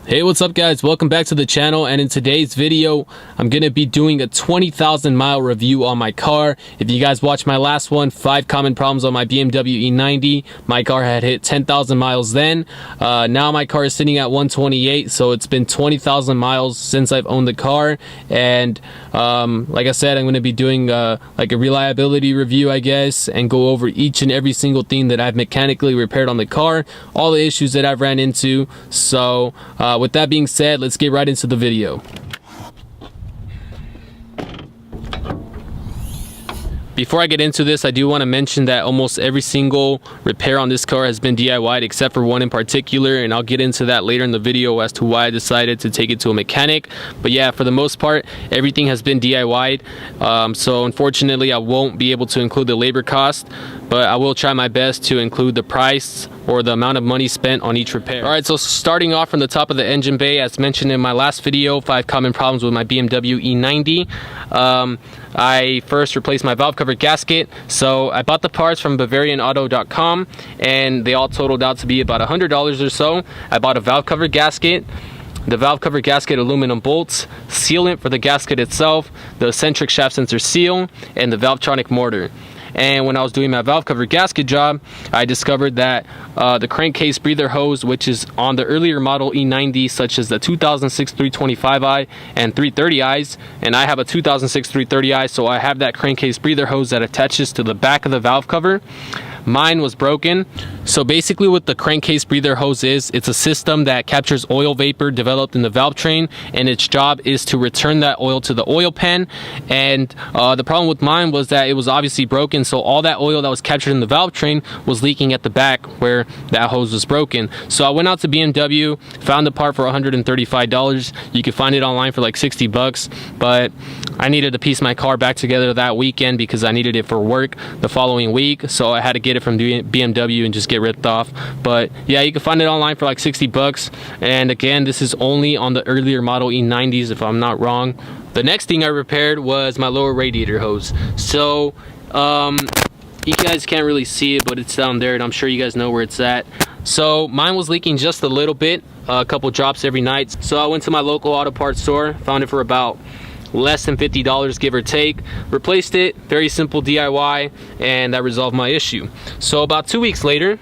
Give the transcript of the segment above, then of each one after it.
Hey, what's up guys, welcome back to the channel, and in today's video I'm gonna be doing a 20,000 mile review on my car. If you guys watched my last one, 5 common problems on my BMW E90, my car had hit 10,000 miles then. Now my car is sitting at 128, so it's been 20,000 miles since I've owned the car. And like I said, I'm gonna be doing like a reliability review, I guess, and go over each and every single thing that I've mechanically repaired on the car, all the issues that I've ran into. So with that being said, let's get right into the video. Before I get into this, I do want to mention that almost every single repair on this car has been DIY'd except for one in particular, and I'll get into that later in the video as to why I decided to take it to a mechanic. But yeah, for the most part, everything has been DIY'd. So unfortunately, I won't be able to include the labor cost, but I will try my best to include the price or the amount of money spent on each repair. Alright, so starting off from the top of the engine bay, as mentioned in my last video, 5 common problems with my BMW E90. I first replaced my valve cover gasket. So I bought the parts from BavarianAuto.com and they all totaled out to be about $100 or so. I bought a valve cover gasket, the valve cover gasket aluminum bolts, sealant for the gasket itself, the eccentric shaft sensor seal, and the Valvetronic mortar. And when I was doing my valve cover gasket job, I discovered that the crankcase breather hose, which is on the earlier model E90, such as the 2006 325i and 330i's, and I have a 2006 330i, so I have that crankcase breather hose that attaches to the back of the valve cover. Mine was broken. So basically what the crankcase breather hose is, it's a system that captures oil vapor developed in the valve train, and its job is to return that oil to the oil pan. And the problem with mine was that it was obviously broken, so all that oil that was captured in the valve train was leaking at the back where that hose was broken. So I went out to BMW, found the part for $135. You could find it online for like 60 bucks, but I needed to piece my car back together that weekend because I needed it for work the following week, so I had to get it from BMW and just get ripped off. But yeah, you can find it online for like 60 bucks, and again, this is only on the earlier model E90s if I'm not wrong. The next thing I repaired was my lower radiator hose. So you guys can't really see it, but it's down there, and I'm sure you guys know where it's at. So mine was leaking just a little bit, a couple drops every night. So I went to my local auto parts store, found it for about less than $50, give or take, replaced it, very simple DIY, and that resolved my issue. So about 2 weeks later,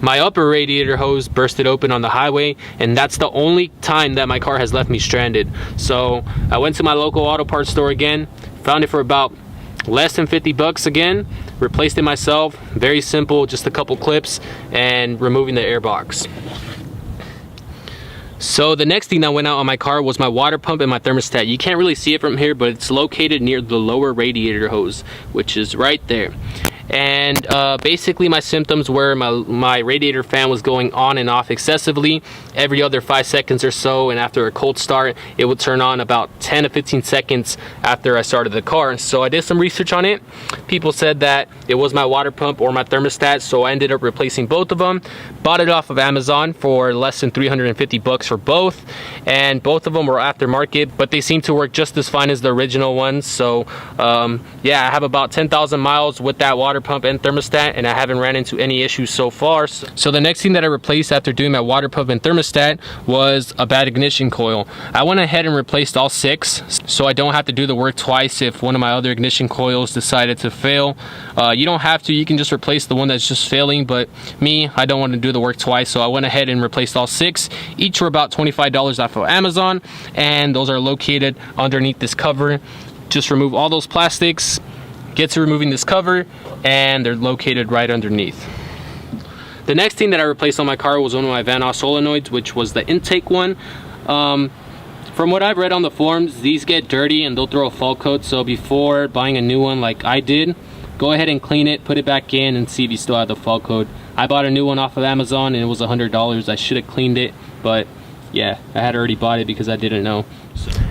my upper radiator hose bursted open on the highway, and that's the only time that my car has left me stranded. So I went to my local auto parts store again, found it for about less than 50 bucks again, replaced it myself, very simple, just a couple clips and removing the air box. So the next thing that went out on my car was my water pump and my thermostat. You can't really see it from here, but it's located near the lower radiator hose, which is right there. And basically my symptoms were my radiator fan was going on and off excessively every other 5 seconds or so, and after a cold start it would turn on about 10 to 15 seconds after I started the car. So I did some research on it. People said that it was my water pump or my thermostat, so I ended up replacing both of them. Bought it off of Amazon for less than 350 bucks for both, and both of them were aftermarket, but they seem to work just as fine as the original ones. So yeah, I have about 10,000 miles with that water pump and thermostat, and I haven't ran into any issues so far. So the next thing that I replaced after doing my water pump and thermostat was a bad ignition coil. I went ahead and replaced all 6, so I don't have to do the work twice if one of my other ignition coils decided to fail. You don't have to, you can just replace the one that's just failing, but me, I don't want to do the work twice, so I went ahead and replaced all 6. Each were about $25 off of Amazon, and those are located underneath this cover. Just remove all those plastics, get to removing this cover, and they're located right underneath. The next thing that I replaced on my car was one of my Van Oss solenoids, which was the intake one. From what I've read on the forums, these get dirty and they'll throw a fault code, so before buying a new one like I did, go ahead and clean it, put it back in, and see if you still have the fault code. I bought a new one off of Amazon and it was $100. I should have cleaned it, but yeah, I had already bought it because I didn't know.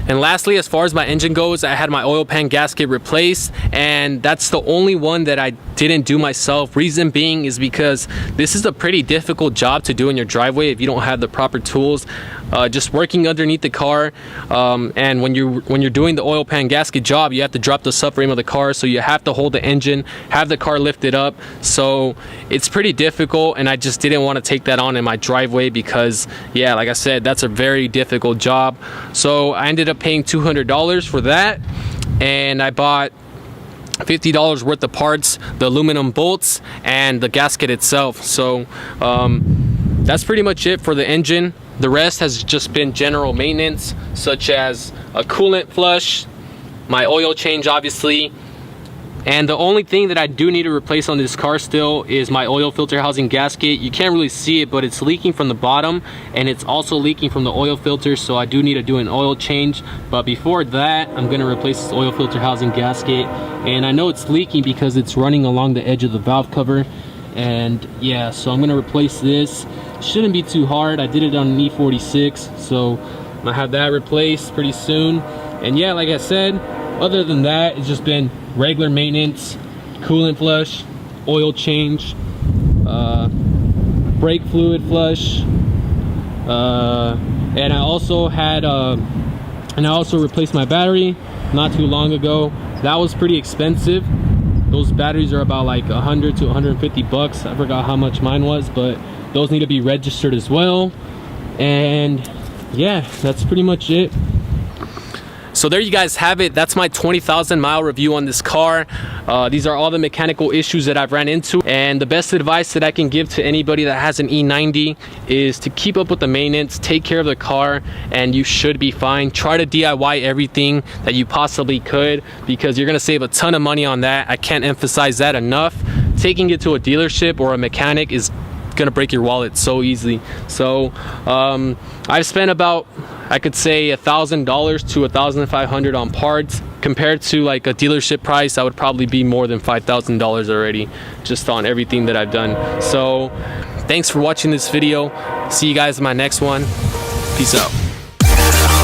And lastly, as far as my engine goes, I had my oil pan gasket replaced, and that's the only one that I didn't do myself. Reason being is because this is a pretty difficult job to do in your driveway if you don't have the proper tools. Just working underneath the car, and when you're doing the oil pan gasket job, you have to drop the subframe of the car, so you have to hold the engine, have the car lifted up. So it's pretty difficult, and I just didn't want to take that on in my driveway because, yeah, like I said, that's a very difficult job. So I ended up paying $200 for that, and I bought $50 worth of parts, the aluminum bolts and the gasket itself. So that's pretty much it for the engine. The rest has just been general maintenance, such as a coolant flush, my oil change obviously, and the only thing that I do need to replace on this car still is my oil filter housing gasket. You can't really see it, but it's leaking from the bottom, and it's also leaking from the oil filter, so I do need to do an oil change. But before that, I'm going to replace this oil filter housing gasket, and I know it's leaking because it's running along the edge of the valve cover. And yeah, so I'm going to replace this. Shouldn't be too hard. I did it on an E46, so I'm gonna have that replaced pretty soon. And yeah, like I said, other than that, it's just been regular maintenance, coolant flush, oil change, brake fluid flush, and I also replaced my battery not too long ago. That was pretty expensive. Those batteries are about like 100 to 150 bucks. I forgot how much mine was, but those need to be registered as well. And yeah, that's pretty much it. So there you guys have it. That's my 20,000 mile review on this car. These are all the mechanical issues that I've ran into, and the best advice that I can give to anybody that has an E90 is to keep up with the maintenance, take care of the car, and you should be fine. Try to DIY everything that you possibly could, because you're gonna save a ton of money on that. I can't emphasize that enough. Taking it to a dealership or a mechanic is gonna break your wallet so easily. So I've spent about, I could say, $1,000 to $1,500 on parts. Compared to like a dealership price, that would probably be more than $5,000 already, just on everything that I've done. So thanks for watching this video. See you guys in my next one. Peace out.